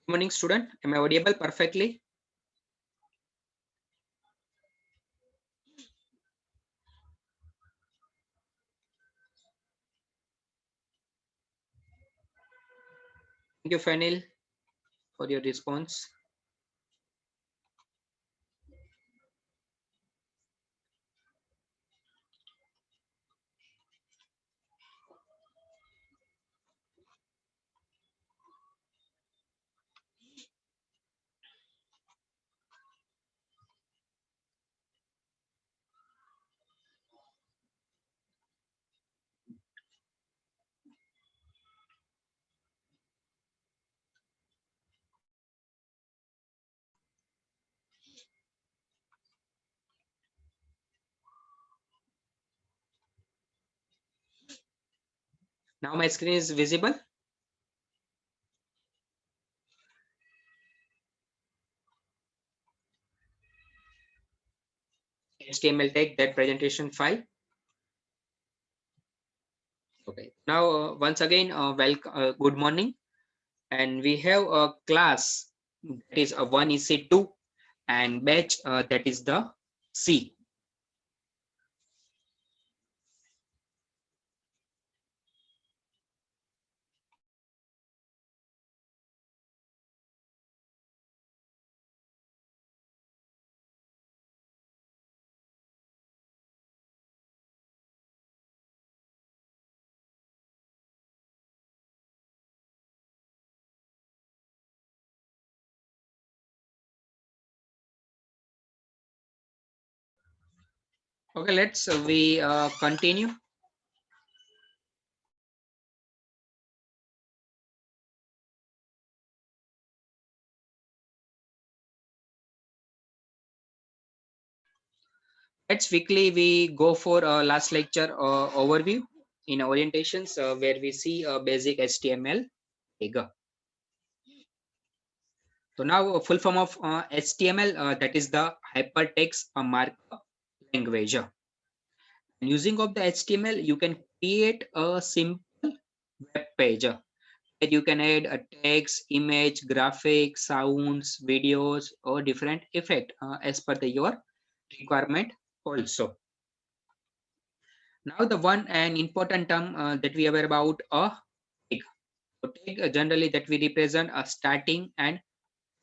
Good morning, student. Am I audible perfectly? Thank you, Fanil, for your response. Now my screen is visible. HTML tag that presentation file. Okay. Now once again, welcome. Good morning, and we have a class that is a 1EC2 and batch that is the C. Okay, let's we continue. Let's quickly we go for last lecture overview in orientations where we see a basic HTML tag. So now a full form of HTML that is the hypertext markup language. And using of the HTML, you can create a simple web page. That you can add a text, image, graphics, sounds, videos, or different effect as per your requirement also. Now the one and important term that we are about a tag. So tag generally that we represent a starting and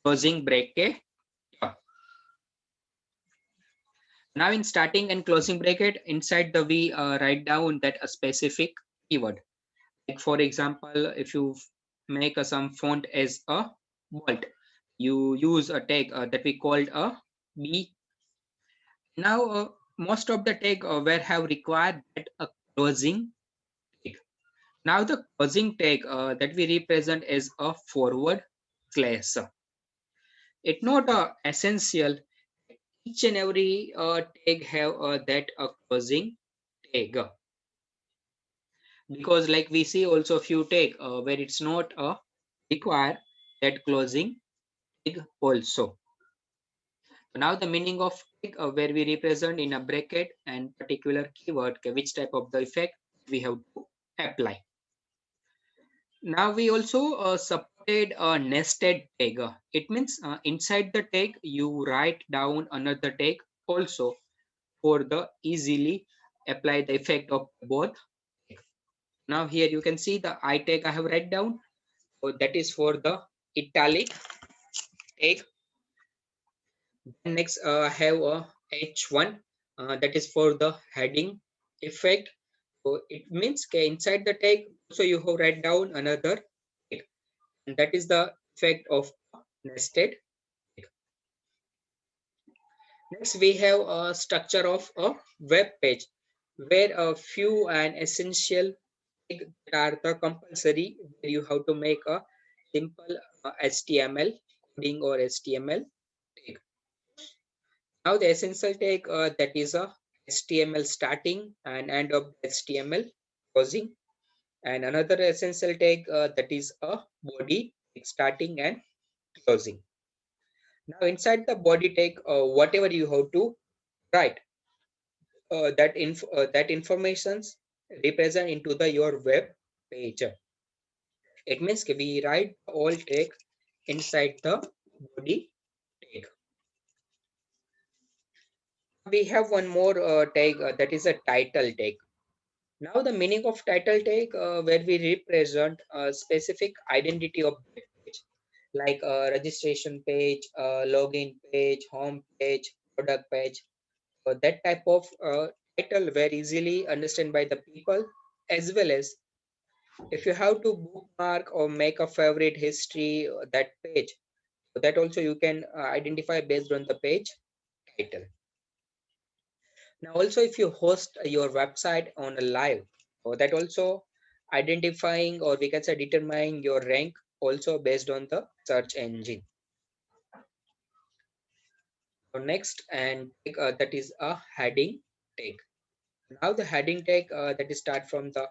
closing bracket. Now in starting and closing bracket inside the we write down that a specific keyword. Like for example, if you make some font as a bold, you use a tag that we called a B. Now most of the tag were have required that a closing tag. Now the closing tag that we represent as a forward slash. It's not essential. Each and every tag have that closing tag. Because like we see also few tag where it's not require that closing tag also. Now the meaning of tag where we represent in a bracket and particular keyword, okay, which type of the effect we have to apply. Now we also supported a nested tag. It means inside the tag you write down another tag also for the easily apply the effect of both. Now here you can see the I tag I have write down. So that is for the italic tag. Then next I have a H1 that is for the heading effect. So it means okay, inside the tag also you have write down another tag, and that is the effect of nested tag. Next we have a structure of a web page where a few and essential tag that are the compulsory where you have to make a simple HTML coding or HTML tag. Now the essential tag that is a HTML starting and end of HTML closing, and another essential tag that is a body starting and closing. Now inside the body tag, whatever you have to write that informations represent into the your web page. It means we write all tag inside the body tag. We have one more tag that is a title tag. Now the meaning of title tag where we represent a specific identity of the page, like a registration page, a login page, home page, product page. That type of title very easily understood by the people, as well as if you have to bookmark or make a favorite history that page, that also you can identify based on the page title. Now also if you host your website on a live, that also identifying, or we can say determining your rank also based on the search engine. So next, and that is a heading tag. Now the heading tag that is start from the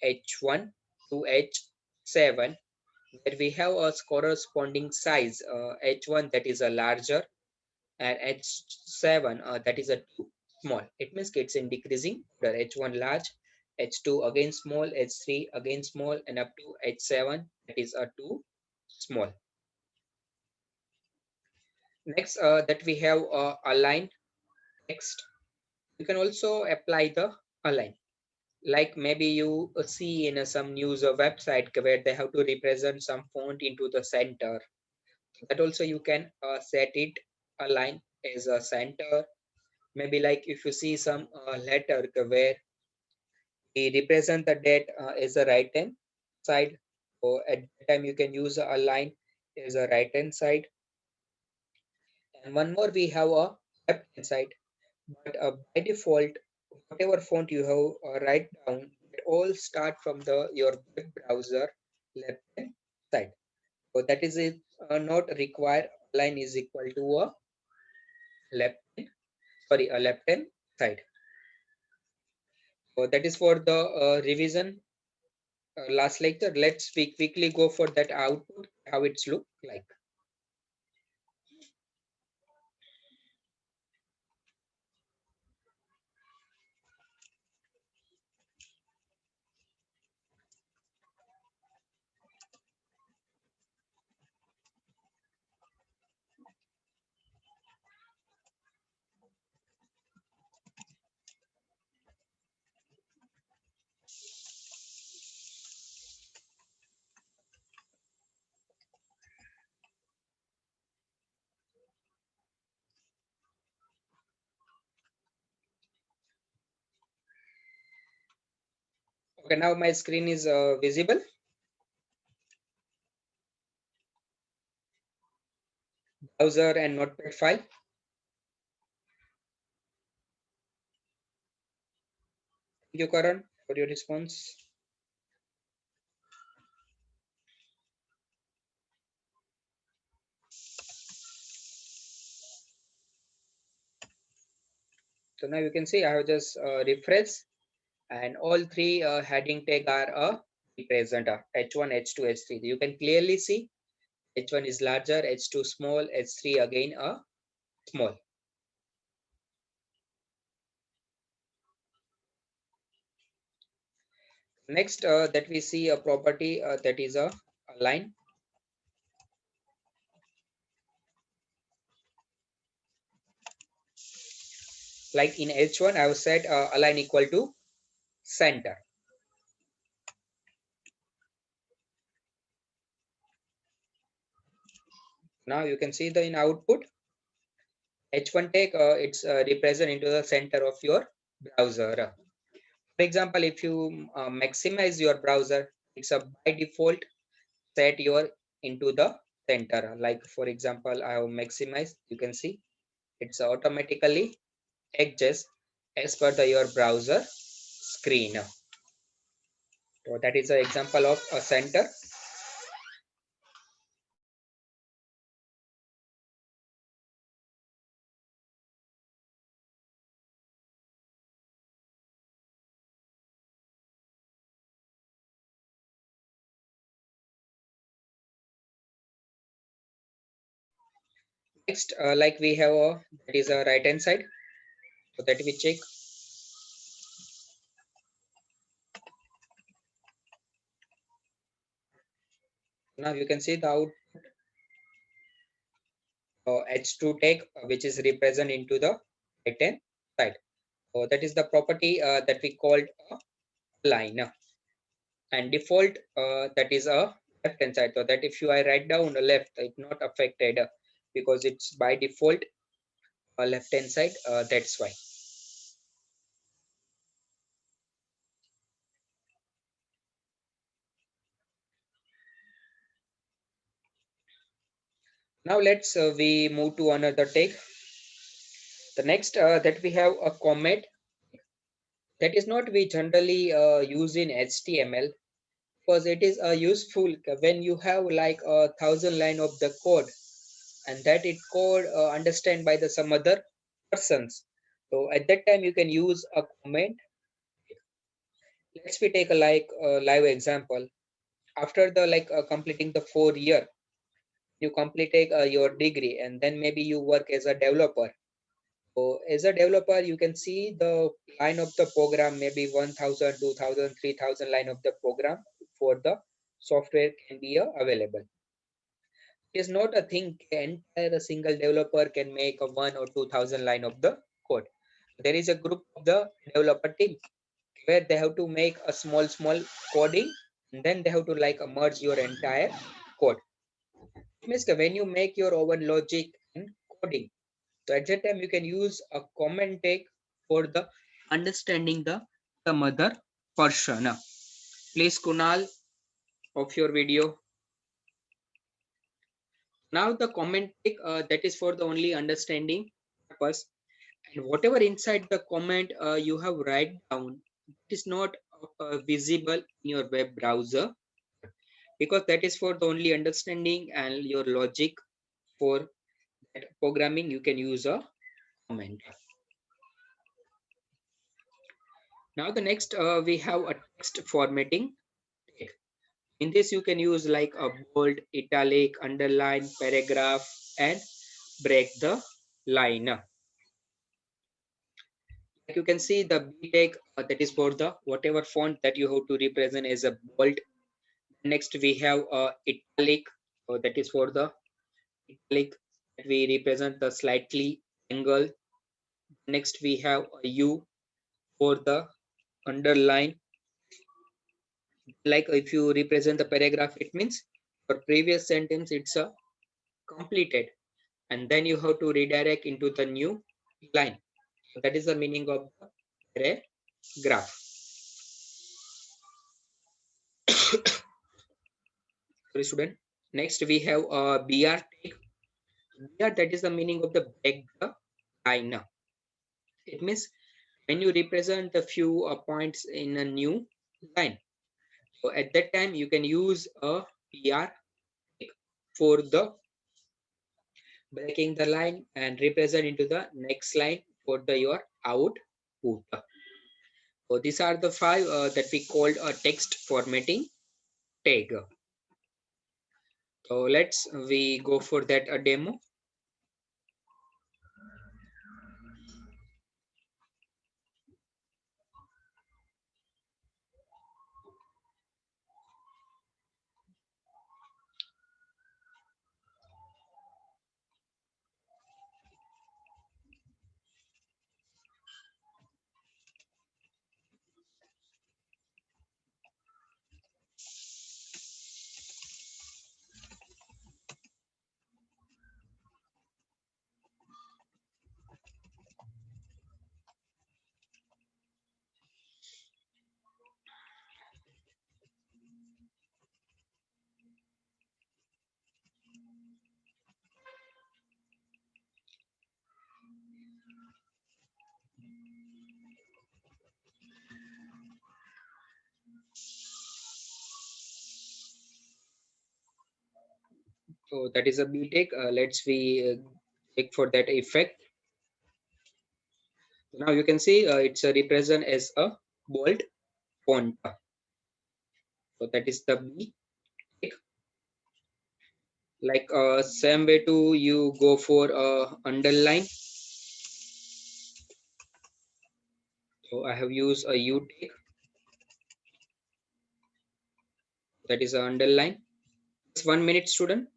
H1 to H7, where we have a corresponding size H1 that is a larger, and H7 that is a too small. It means it's in decreasing order. H1 large, H2 again small, H3 again small, and up to H7 that is a too small. Next, that we have align text. You can also apply the align. Like maybe you see in some news or website where they have to represent some font into the center. That also you can set it align as a center. Maybe like if you see some letter where we represent the date as a right hand side, so at that time you can use a line as a right hand side. And one more, we have a left hand side, but by default whatever font you have write down, it all start from the your web browser left hand side. So that is it, not require line is equal to a left hand, sorry, a left hand side. So that is for the revision last lecture. Let's we quickly go for that output, how it's look like. Okay, now my screen is visible. Browser and notepad file. Thank you, Karan, for your response. So now you can see I have just refreshed, and all three heading tag are present, H1, H2, H3. You can clearly see H1 is larger, H2 small, H3 again small. Next, that we see a property that is a line. Like in H1, I have set align equal to center. Now you can see the in output H1 tag it's represent into the center of your browser. For example, if you maximize your browser, it's a by default set your into the center. Like for example, I have maximized. You can see it's automatically adjust as per the your browser screen. So that is an example of a center. Next, like we have a that is a right hand side. So that we check. Now you can see the out. h2 tag which is represented into the right hand side. So that is the property that we called a line. And default that is a left hand side, so that if you I write down the left, it's not affected because it's by default left hand side, that's why. Now let's we move to another tag. The next that we have a comment, that is not we generally use in HTML, because it is useful when you have like 1,000 line of the code and that it code understand by the some other persons. So at that time you can use a comment. Let's we take a like live example. After the like completing the 4 year, you complete your degree and then maybe you work as a developer. So as a developer, you can see the line of the program, maybe 1,000, 2,000, 3,000 line of the program for the software can be available. It is not a thing entire single developer can make a 1 or 2,000 line of the code. There is a group of the developer team where they have to make a small coding and then they have to like merge your entire code. It means that when you make your own logic and coding, so at that time you can use a comment tag for the understanding the some other person. Please Kunal, of your video. Now the comment tag that is for the only understanding purpose, and whatever inside the comment you have write down, it is not visible in your web browser, because that is for the only understanding and your logic. For that programming you can use a comment. Now the next we have a text formatting. In this you can use like a bold, italic, underline, paragraph and break the line. Like you can see the B tag that is for the whatever font that you have to represent as a bold. Next we have italic, that is for the italic that we represent the slightly angle. Next we have a U for the underline. Like if you represent the paragraph, it means for previous sentence it's a completed and then you have to redirect into the new line. So that is the meaning of the paragraph. Sorry student. Next we have a BR tag. BR, that is the meaning of the break the line. It means when you represent a few points in a new line, so at that time you can use a BR for the breaking the line and represent into the next line for the your output. So these are the five that we called a text formatting tag. So let's we go for that a demo. So that is a B tag. Let's we check for that effect. Now you can see it's a represent as a bold font. So that is the B tag. Like same way to you go for underline. So I have used a U tag. That is a underline. Just 1 minute, student.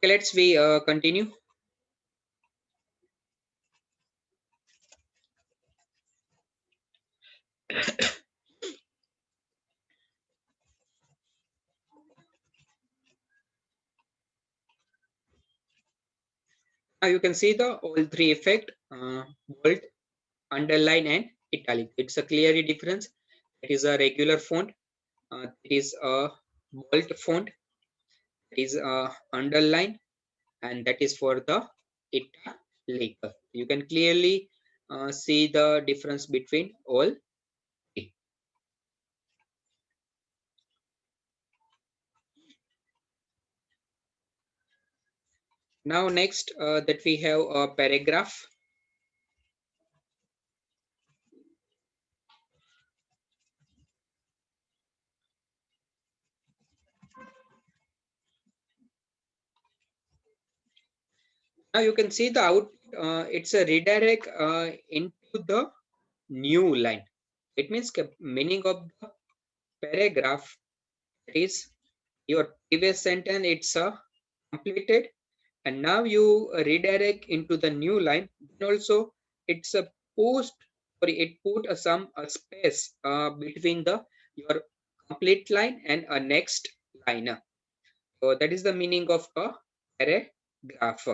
Okay, let's we continue. Now you can see the all three effect, bold, underline, and italic. It's a clearly difference. It is a regular font. It is a bold font. It is a underline, and that is for the italic. You can clearly see the difference between all three. Now next that we have a paragraph. Now you can see the out. It's a redirect into the new line. It means meaning of the paragraph is your previous sentence. It's completed, and now you redirect into the new line. Then also it's a post, or it put some space between the your complete line and a next line. So that is the meaning of a paragraph.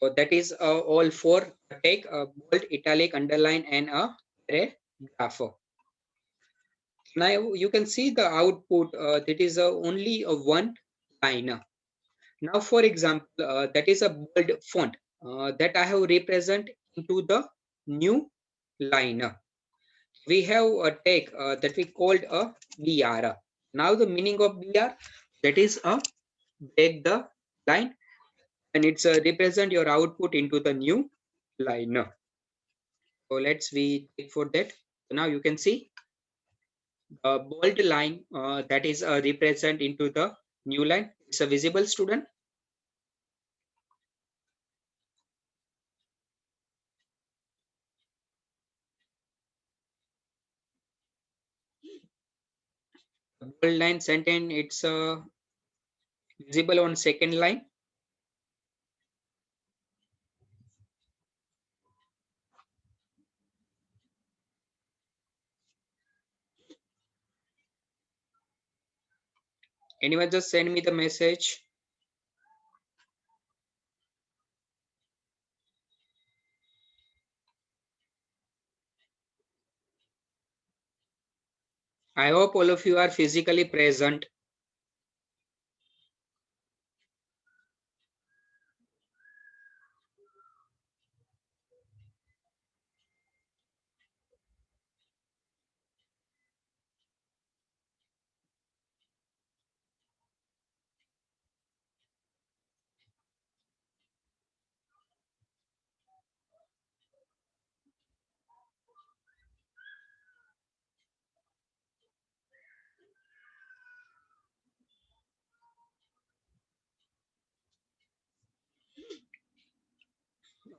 So that is all for take a bold, italic, underline, and a paragraph. Now you can see the output. That is only a one line. Now, for example, that is a bold font that I have represent into the new line. We have a take that we called a BR. Now the meaning of BR, that is a break the line, and it's represent your output into the new line. So let's we take for that. So now you can see a bold line that is represent into the new line. It's a visible, student. Bold line sentence, it's visible on second line. Anyone just send me the message. I hope all of you are physically present.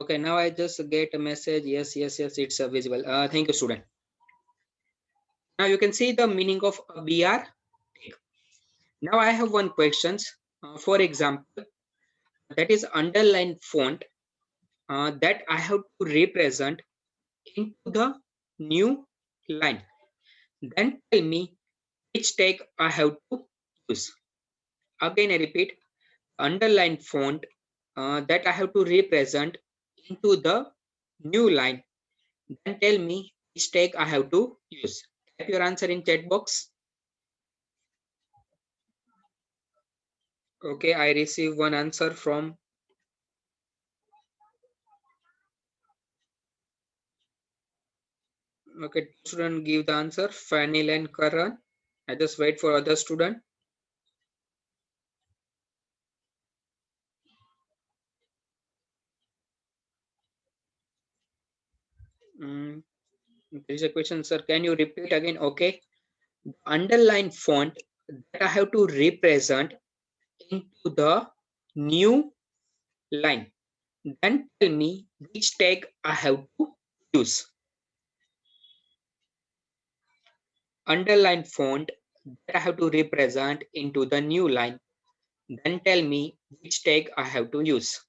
Okay, now I just get a message. Yes, yes, yes, it's visible. Thank you, student. Now you can see the meaning of a BR tag. Now I have one questions. For example, that is underline font that I have to represent into the new line. Then tell me which tag I have to use. Again, I repeat, underline font that I have to represent into the new line. Then tell me which tag I have to use. Type your answer in chat box. Okay, I received one answer from. Okay, student give the answer. Fanil and Karan. I just wait for other student. Mm, there is a question, sir. Can you repeat again? Okay. Underline font that I have to represent into the new line. Then tell me which tag I have to use. Underline font that I have to represent into the new line. Then tell me which tag I have to use.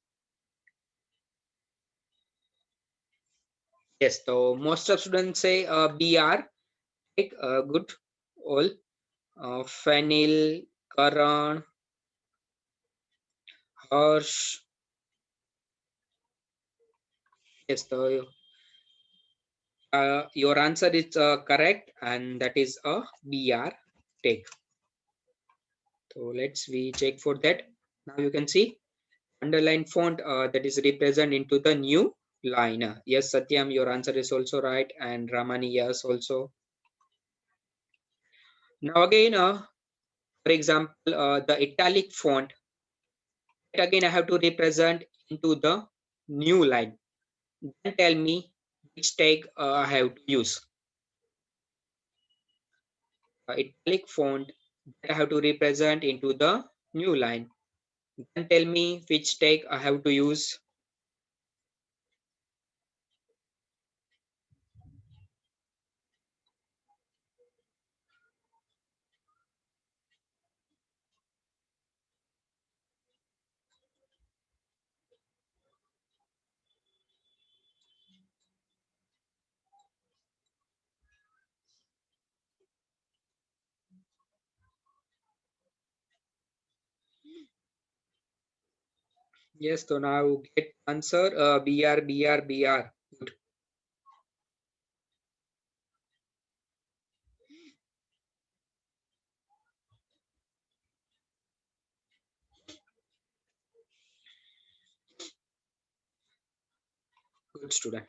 Yes, so most of students say BR. Take good. All. Fanil, Karan, Harsh. Yes, so your answer is correct, and that is a BR take. So we check for that. Now you can see underline font that is represent into the new line. Yes, Satyam, your answer is also right, and Ramani, yes, also. Now again, for example, the italic font, again I have to represent into the new line. Then tell me which tag I have to use. Italic font that I have to represent into the new line. Then tell me which tag I have to use. Yes, so now get answer BR, BR, BR. Good. Good student.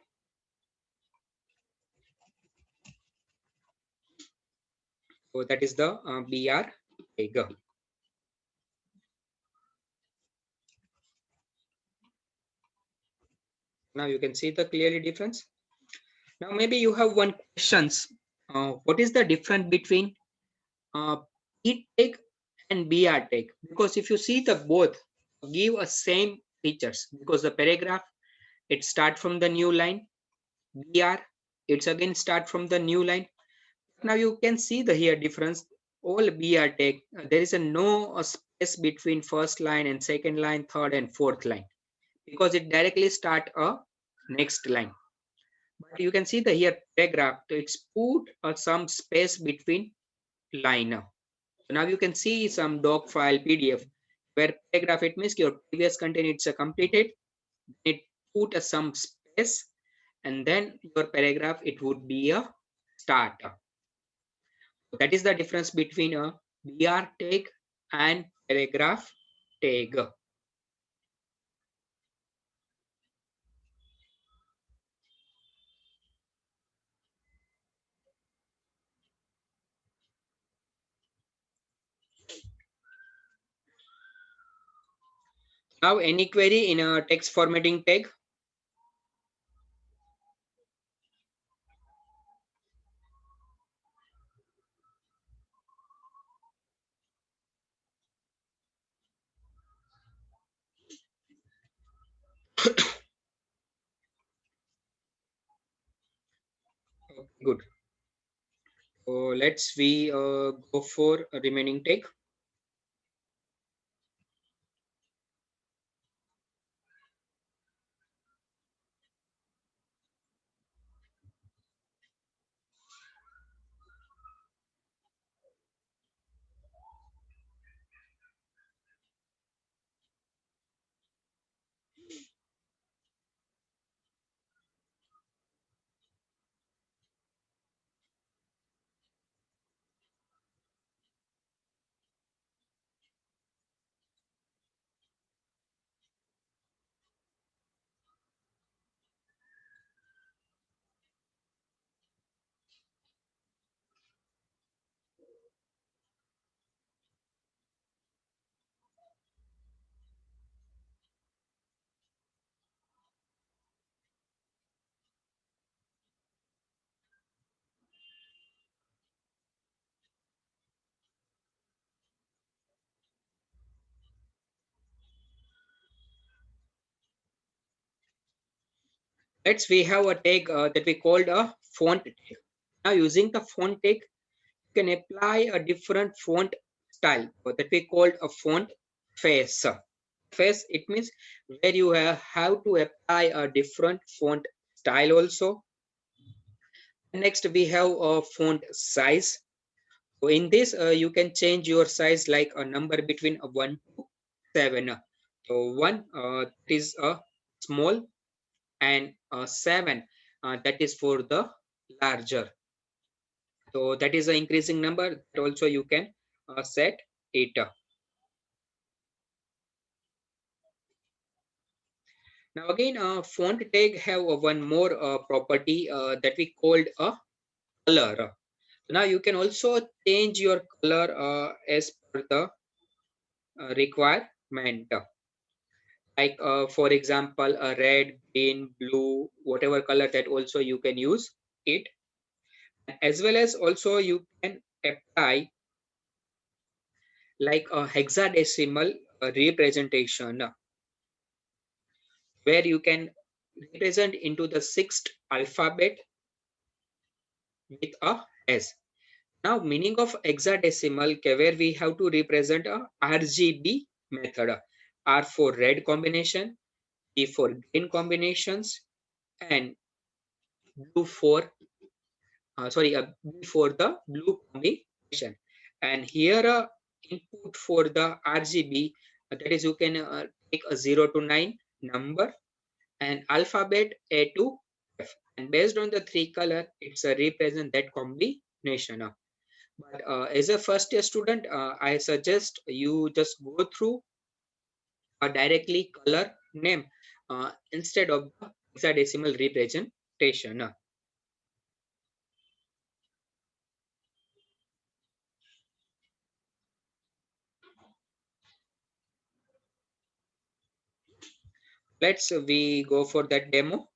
So that is the BR tag. Now you can see the clearly difference. Now maybe you have one questions. What is the difference between P tag and BR tag? Because if you see the both give a same features, because the paragraph it start from the new line, BR it's again start from the new line. Now you can see the here difference. All BR tag there is a no space between first line and second line, third and fourth line, because it directly start a next line. But you can see the here paragraph it's put some space between line. So now you can see some doc file PDF where paragraph it means your previous content it's completed. It put some space and then your paragraph it would be a start. That is the difference between a BR tag and paragraph tag. Now any query in a text formatting tag? Good. So let's we go for a remaining take. Let's we have a tag that we called a font tag. Now using the font tag, you can apply a different font style that we called a font face. Face, it means where you have to apply a different font style also. Next we have a font size. So in this you can change your size like a number between 1 to 7. So 1 is a small, and 7 that is for the larger. So that is an increasing number that also you can set it. Now again font tag have one more property that we called a color. Now you can also change your color as per the requirement. Like for example a red, green, blue, whatever color, that also you can use it. As well as also you can apply like a hexadecimal representation where you can represent into the sixth alphabet with a S. Now meaning of hexadecimal where we have to represent a RGB method. R for red combination, G for green combinations, and blue for B for the blue combination. And here input for the RGB, that is you can take a 0 to 9 number and alphabet A to F, and based on the three color it's a represent that combination. But as a first year student I suggest you just go through directly color name instead of the hexadecimal representation. Let's we go for that demo.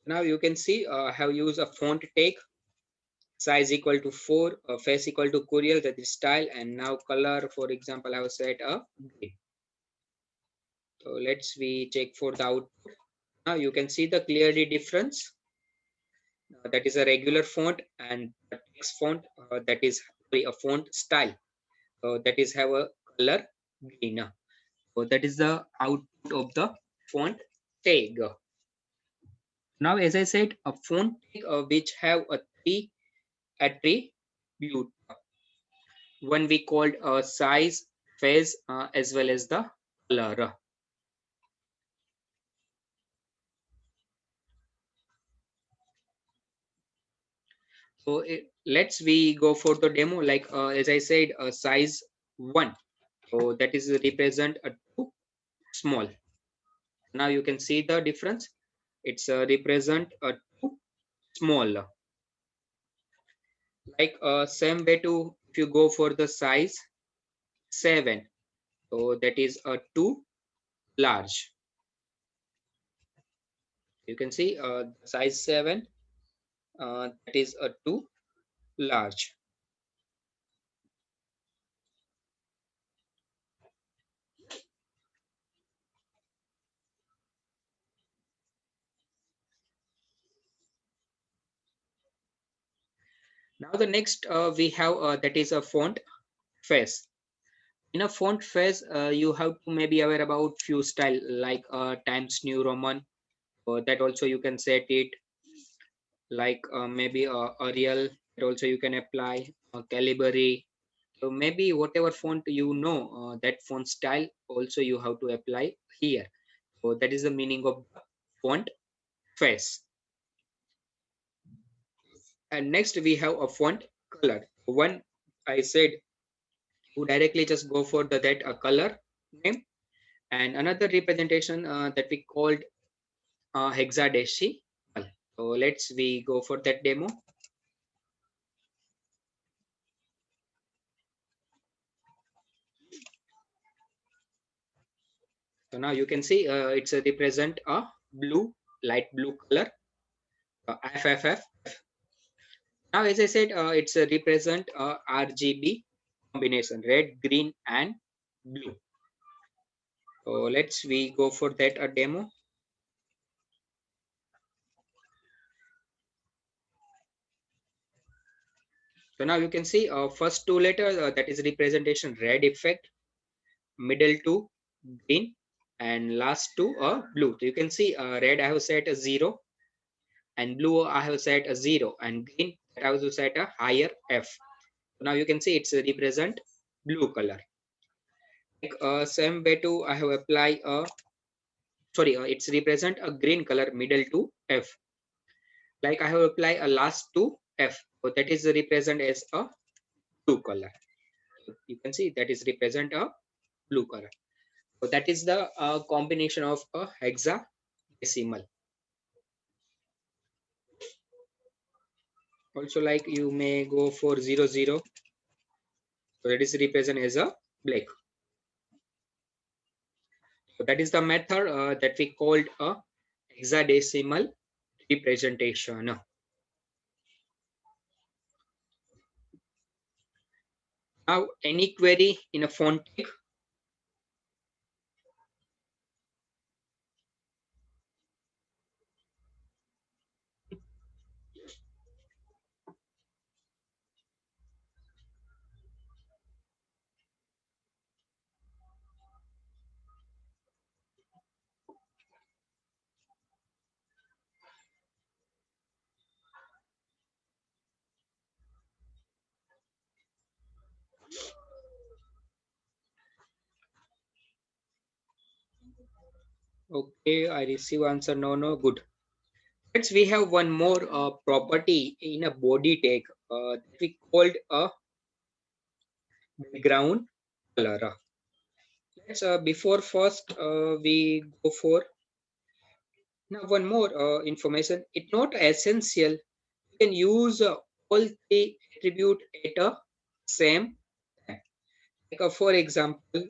Now you can see I have used a font tag, size equal to 4, face equal to Courier, that is style, and now color, for example, I have set a green. So let's we check for the output. Now you can see the clearly difference. That is a regular font, and the text font that is a font style that is have a color green. So that is the output of the font tag. Now, as I said, a font tag which have a three attribute. One we called size, phase, as well as the color. So let's we go for the demo. Like as I said, size 1. So that is represent a too small. Now you can see the difference. It's represent a too small. Like same way to if you go for the size 7. So that is a too large. You can see size 7, that is a too large. Now the next we have that is a font face. In a font face, you have to maybe aware about few style like Times New Roman. That also you can set it like maybe Arial. That also you can apply Calibri. So maybe whatever font you know, that font style also you have to apply here. So that is the meaning of font face. And next we have a font color. One I said you directly just go for the that color name, and another representation that we called hexadecimal. So let's we go for that demo. So now you can see it's a represent a blue, light blue color, FFF. Now, as I said, it's a represent RGB combination, red, green, and blue. So let's we go for that a demo. So now you can see first two letters that is representation red effect, middle two green, and last two blue. So you can see red I have set a 0, and blue I have set a 0, and green I have set a higher F. So now you can see it's represent blue color. Like same way to I have apply a sorry it's represent a green color middle to F. Like I have apply a last to F. So that is represent as a blue color. You can see that is represent a blue color. So that is the combination of a hexadecimal. Also like you may go for 00. So that is represent as a black. So that is the method that we called a hexadecimal representation. Now any query in a font. Okay, I receive answer. No, no, good. Next, we have one more property in a body tag that we called a background color. Let's before first we go for now one more information. It's not essential. You can use all three attribute at a same time. Like for example,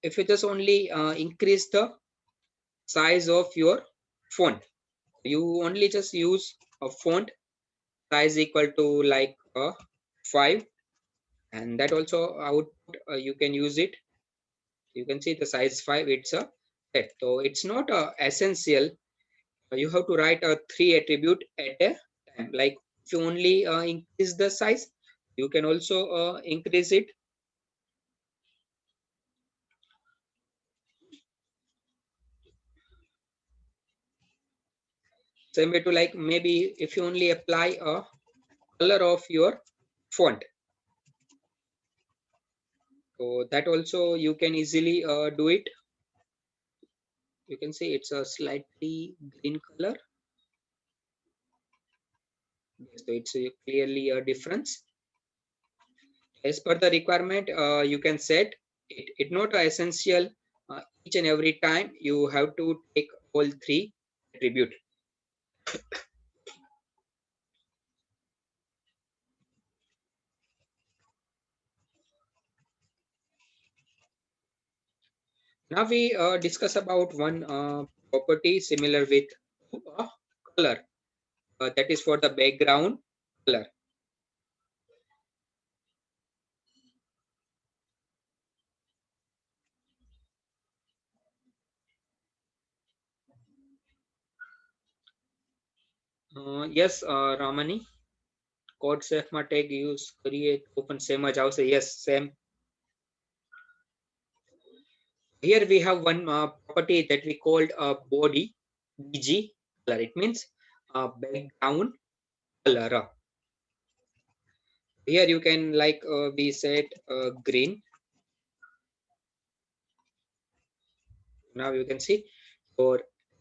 if you just only increase the size of your font, you only just use a font size equal to like 5, and that also output you can use it. You can see the size 5, it's a set. So it's not essential. You have to write a 3 attribute at a time. Like if you only increase the size, you can also increase it. Same way to like maybe if you only apply a color of your font, so that also you can easily do it. You can see it's a slightly green color. So it's clearly a difference. As per the requirement, you can set it. It's not essential. Each and every time you have to take all three attribute. Now we discuss about one property similar with to a color. That is for the background color. Yes, Ramani. Code સેફમાં tag use કરીએ તો પણ same જ આવશે. Yes, same. Here we have one property that we called body bg color. It means background color. Here you can like we set green. Now you can see for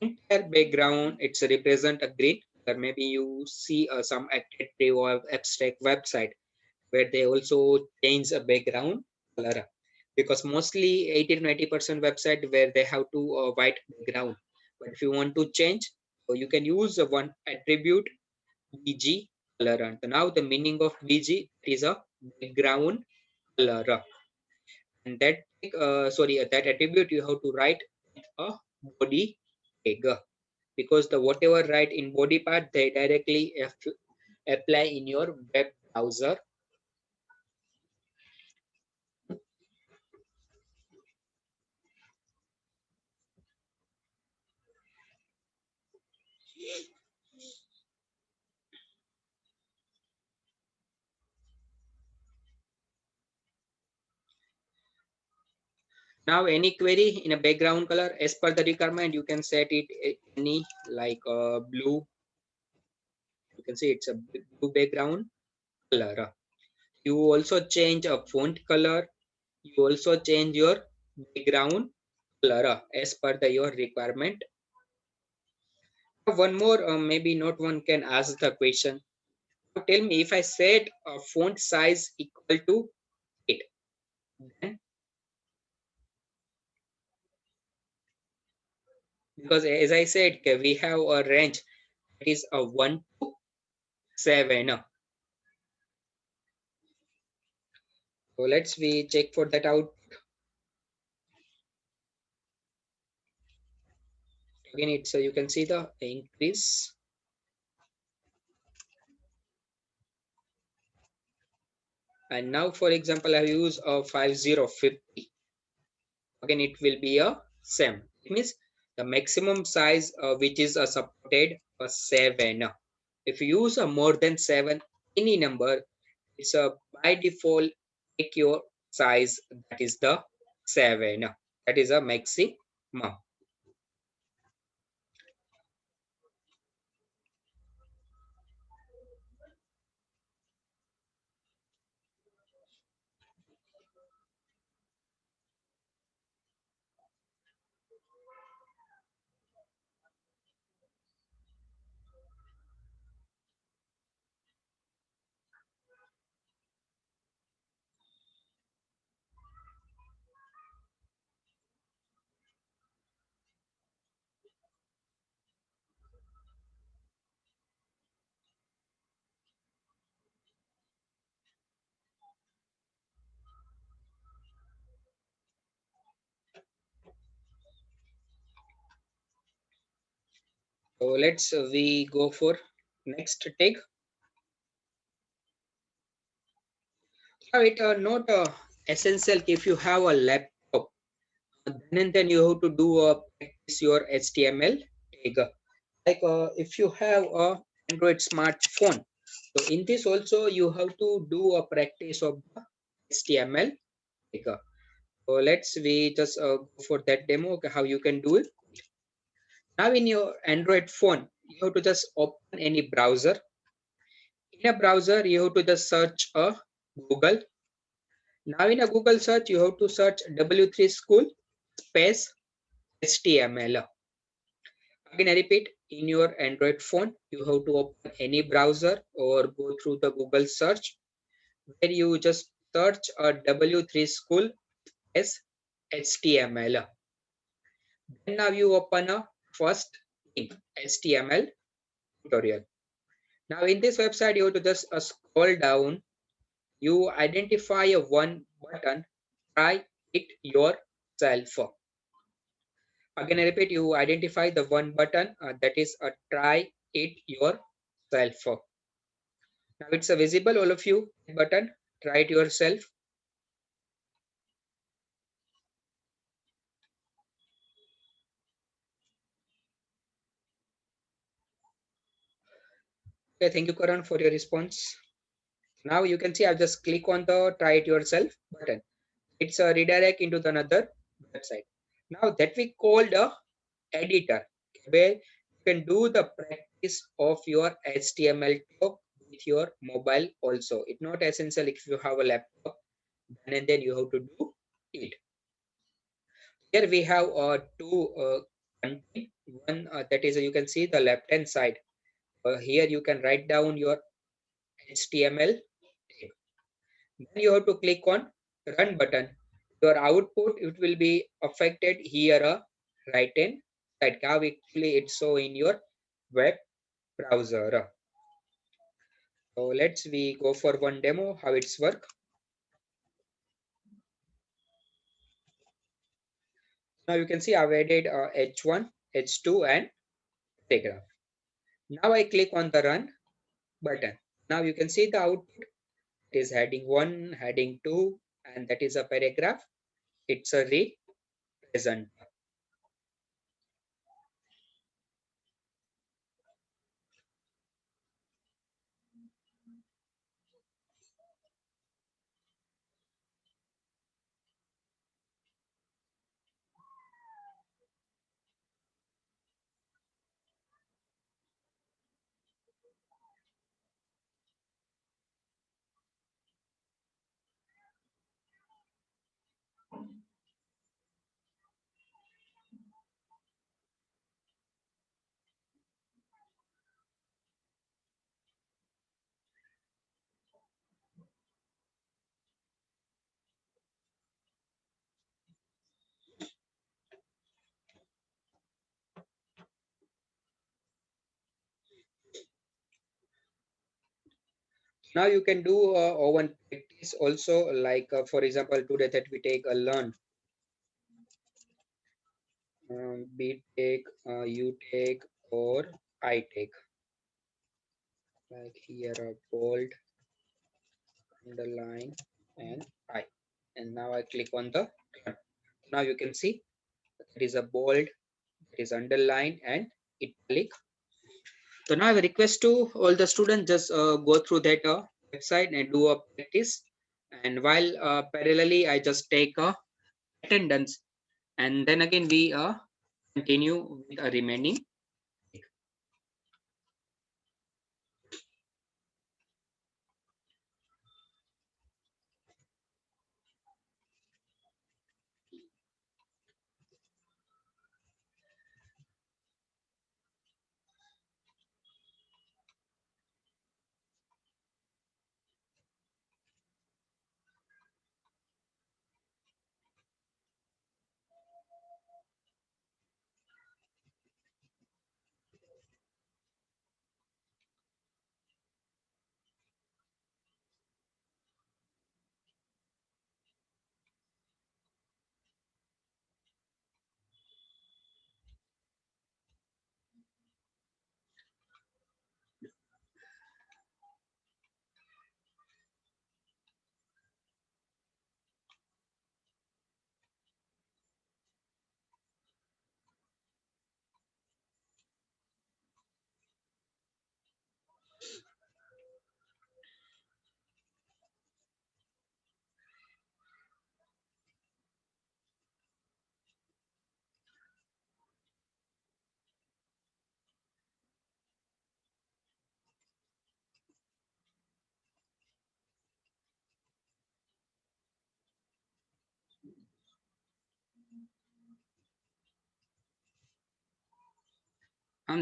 entire background it's represent a green color. Maybe you see some attractive or abstract website where they also change a background color, because mostly 80 to 90% website where they have to white background. But if you want to change, so you can use one attribute bg color. And now the meaning of bg is a background color, and that that attribute you have to write a body tag, because the whatever write in body part they directly apply in your web browser. Now any query in a background color as per the requirement, you can set it any like blue. You can see it's a blue background color. You also change a font color. You also change your background color as per your requirement. One more, maybe not one can ask the question. Now tell me, if I set a font size equal to 8, then because as I said, okay, we have a range that is a 1 to 7. So let's we check for that out. Again, it's you can see the increase. And now, for example, I use a 5050. Again, it will be a same. It means the maximum size which is supported a 7. If you use a more than 7, any number, it's a by default take your size that is the 7. That is a maximum. So let's we go for next take. Now it not essential if you have a laptop, then and then you have to do practice your HTML tag. Like if you have a Android smartphone, so in this also you have to do a practice of the HTML tag. So let's we just go for that demo, okay, how you can do it. Now in your Android phone, you have to just open any browser. In a browser, you have to just search a Google. Now in a Google search, you have to search W3 School space HTML. Again, I repeat, in your Android phone, you have to open any browser or go through the Google search where you just search a W3 School as HTML. Then now you open a first link, HTML tutorial. Now in this website, you have to just scroll down. You identify a one button, try it yourself. Again, I repeat, you identify the one button that is try it yourself. Now it's visible, all of you, button, try it yourself. Okay, thank you, Karan, for your response. Now you can see I've just click on the try it yourself button. It's a redirect into the another website. Now that we called a editor, where you can do the practice of your HTML talk with your mobile also. It's not essential if you have a laptop, then and then you have to do it. Here we have two content. One that is you can see the left hand side. Here you can write down your HTML. Then you have to click on run button. Your output it will be affected here right hand side. How actually it's so in your web browser. So let's we go for one demo how it's work. Now you can see I've added H1, H2 and paragraph. Now I click on the run button. Now you can see the output is heading 1, heading 2 and that is a paragraph. It's a represent. Now you can do one practice also like for example today that we take a learn. We take, you take or I take. Like here a bold, underline and I. And now I click on the run. Now you can see it is a bold, it is underline and italic. So now I request to all the students just go through that website and do a practice. And while parallelly, I just take a attendance, and then again we continue with a remaining.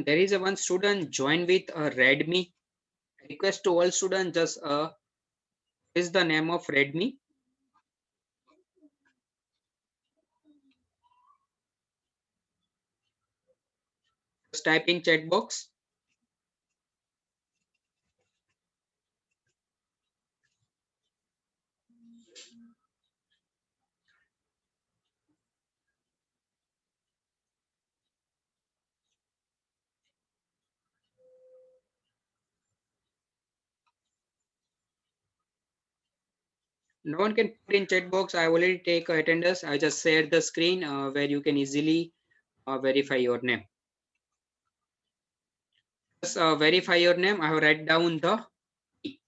There is a one student join with a Redmi. Request to all students just is the name of Redmi. Just type in chat box. No one can put in chat box. I already take attendance. I just share the screen where you can easily verify your name. Just verify your name. I have write down the key.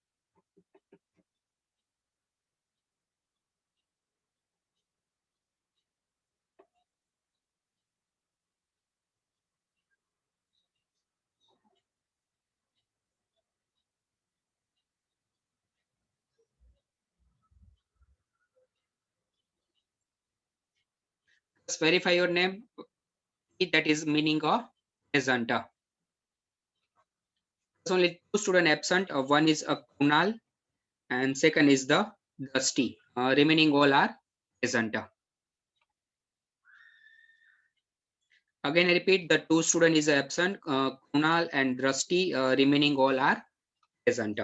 Just verify your name. That is meaning of present. There's only two students absent. One is Kunal and second is the Dusty. Remaining all are present. Again, I repeat, the two student is absent. Kunal and Dusty. Remaining all are present.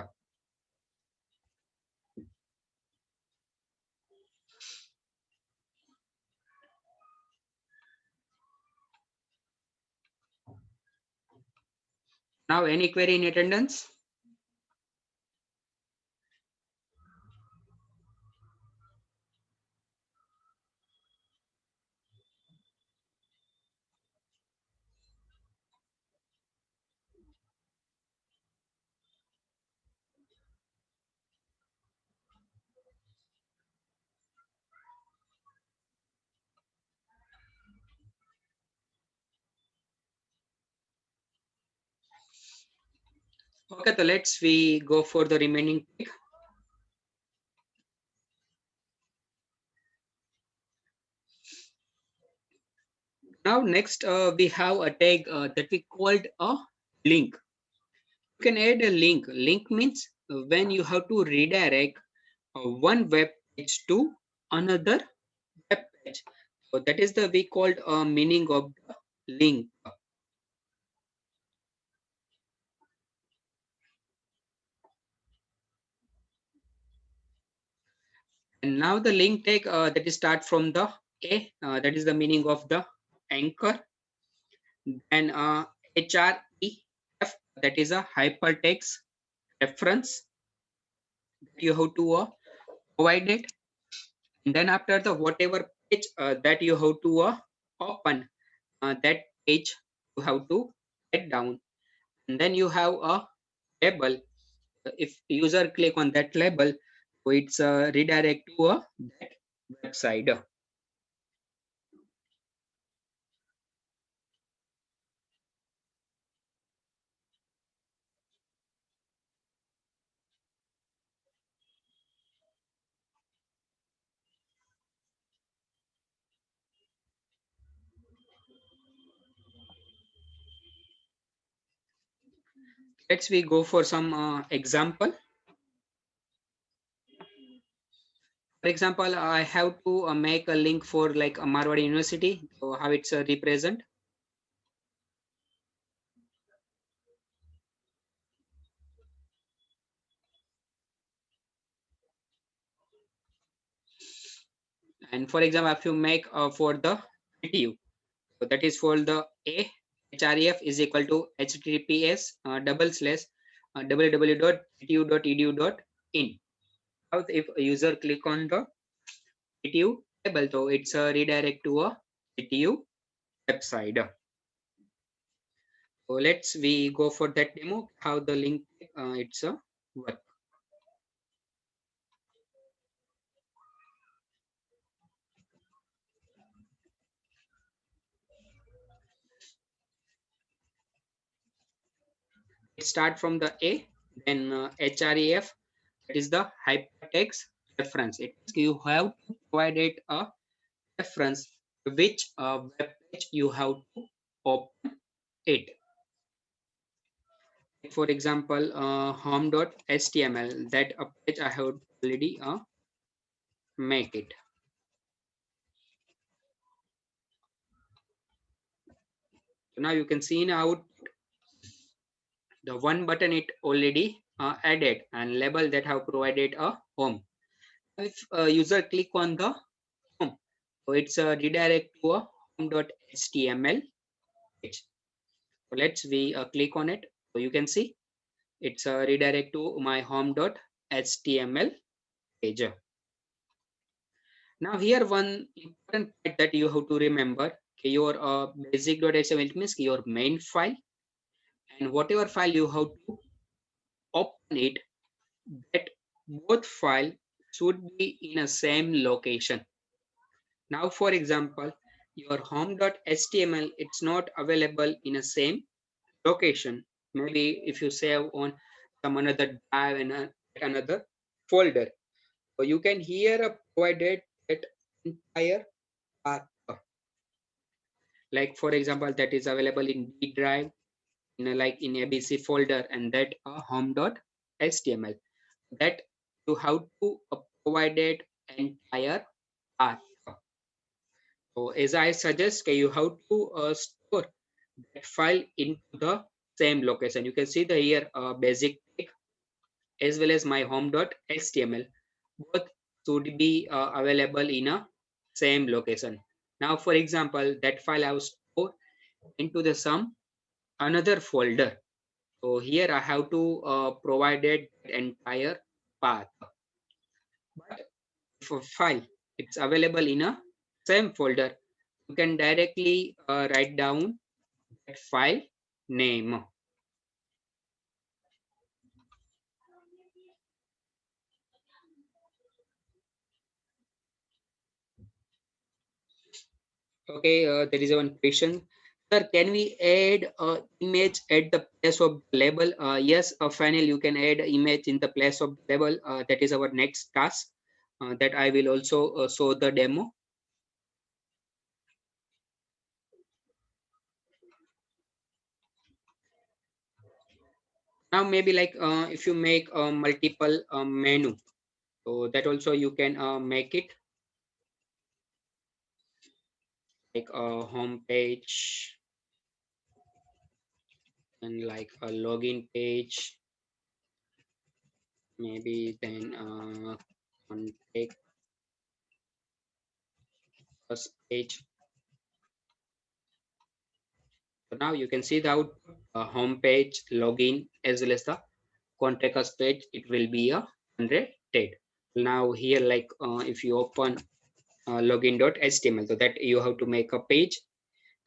Now, any query in attendance? Okay, so let's we go for the remaining tick. Now next we have a tag that we called a link. You can add a link. Link means when you have to redirect one web page to another web page. So that is the we called meaning of the link. And now the link tag that is start from the A, that is the meaning of the anchor. And href, that is a hypertext reference that you have to provide it. And then after the whatever page that you have to open, that page you have to write down. And then you have a label. If user click on that label, so it's redirect to that website. Let's we go for some example. For example, I have to make a link for like a Marwadi University. So how it's represent. And for example, if you make for the PTU, so that is for the A href is equal to https double slash www.ptu.edu.in. Now, if a user click on the PTU table, so it's a redirect to a PTU website. So let's we go for that demo how the link it's a work. It start from the A, then href, that is the hypertext reference. It you have to provide it a reference which web page you have to open it. For example, home.html, that a page I have already make it. So now you can see in out the one button it already added and label that have provided a home. If a user click on the home, so it's a redirect to a home.html page. So let's we click on it. So you can see it's a redirect to my home.html page. Now here one important part that you have to remember, okay, your basic.html means your main file, and whatever file you have to open it, that both file should be in a same location. Now for example, your home.html, it's not available in a same location. Maybe if you save on some another drive in another folder, so you can here provided that entire path. Like for example, that is available in D drive, in like in ABC folder, and that home.html. That you have to provided entire path. So as I suggest, you have to store that file into the same location. You can see the here basic tag as well as my home.html. Both should be available in a same location. Now, for example, that file I have stored into the some another folder. So here I have to provided entire path. But if a file it's available in a same folder, you can directly write down that file name. Okay, there is one question. Sir, can we add image at the place of the label? Yes, Fanil, you can add image in the place of the label. That is our next task that I will also show the demo. Now, maybe like if you make a multiple menu, so that also you can make it like a home page and like a login page, maybe then contact us page. So now you can see the output, home page, login, as well as the contact us page. It will be a 100. Now here, like if you open login.html, so that you have to make a page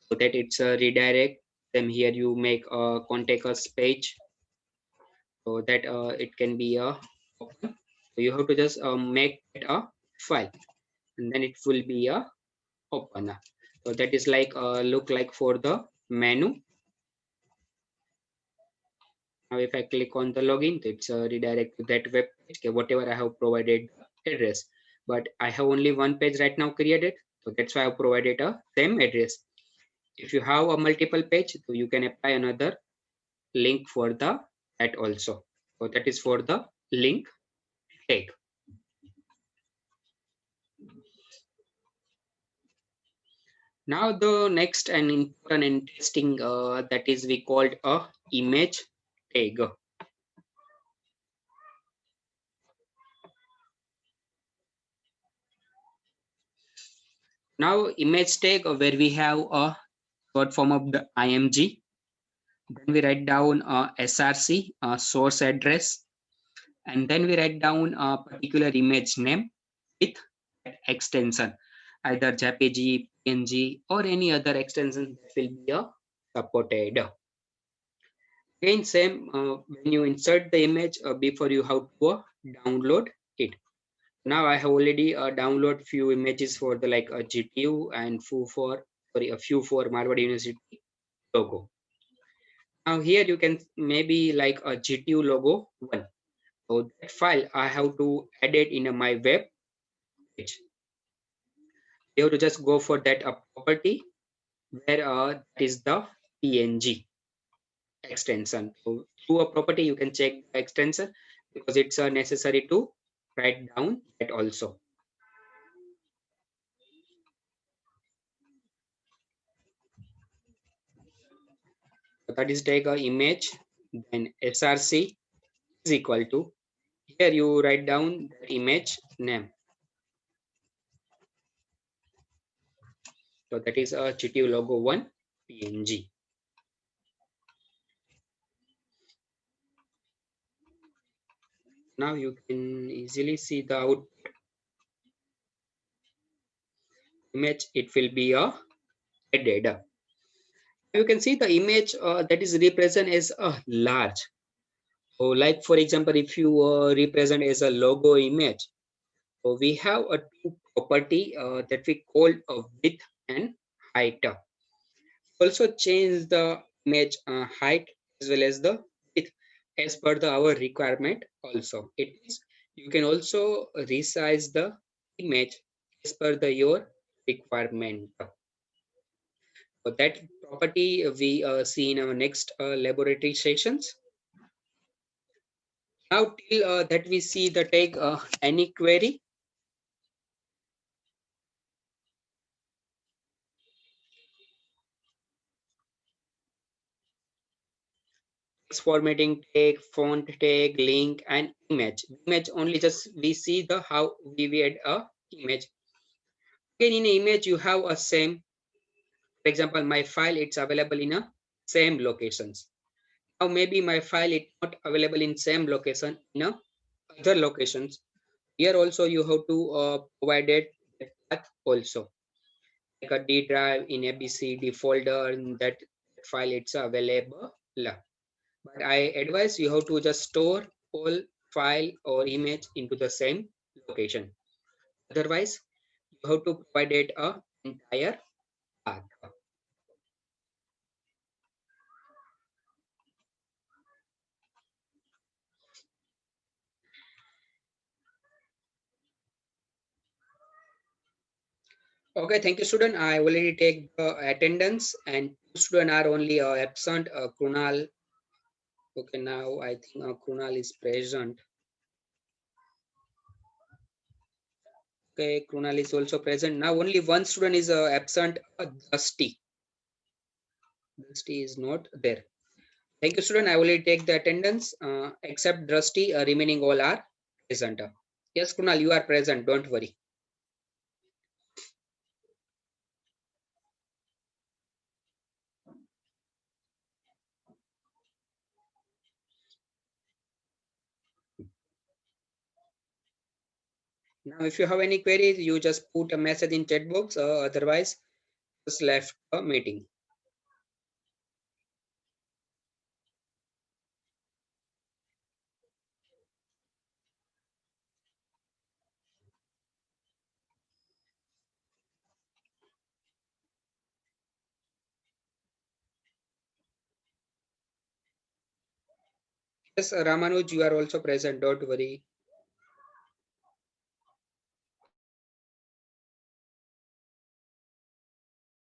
so that it's a redirect. Then here you make a contact us page so that it can be a open. So you have to just make it a file, and then it will be a open. So that is like look like for the menu. Now if I click on the login, it's redirect to that web page, okay, whatever I have provided address. But I have only one page right now created, so that's why I provided a same address. If you have a multiple page, so you can apply another link for the that also. So that is for the link tag. Now the next and important and interesting that is we called a image tag. Now image tag where we have a short form of the img. Then we write down src source address, and then we write down a particular image name with extension, either jpg, png, or any other extension that will be supported. Again, same when you insert the image before you have to download it. Now I have already download few images for the like a GTU and a few for Marwadi University logo. Now here you can maybe like a GTU logo one. So that file I have to add it in my web page. You have to just go for that property where that is the PNG extension. So through a property you can check the extension because it's necessary to write down that also. So that is take a image, then src is equal to, here you write down the image name. So that is a GTU logo 1 PNG. Now you can easily see the output. image, it will be a headed. You can see the image that is represented as a large. So like for example, if you represent as a logo image, so we have a two property that we call a width and height. Also change the image height as well as the width as per the our requirement also. It is you can also resize the image as per the your requirement. So that property we see in our next laboratory sessions. Now till that we see the tag any query. Text formatting tag, font tag, link, and image. Image only just we see the how we add a image. Again, in image you have a same. For example, my file it's available in a same locations. Now maybe my file is not available in same location in a other locations. Here also you have to provide it path also like a D drive in ABCD folder in that file it's available. But I advise you have to just store all file or image into the same location. Otherwise, you have to provide it a entire path. Okay, thank you, student. I already take the attendance and two students are only absent. Krunal. Okay, now I think Krunal is present. Okay, Krunal is also present. Now only one student is absent. Dusty. Dusty is not there. Thank you, student. I will take the attendance except Drusty. Remaining all are present. Yes, Kunal, you are present. Don't worry. Now, if you have any queries, you just put a message in chat box. Otherwise, just left a meeting. Yes, Ramanuj, you are also present. Don't worry.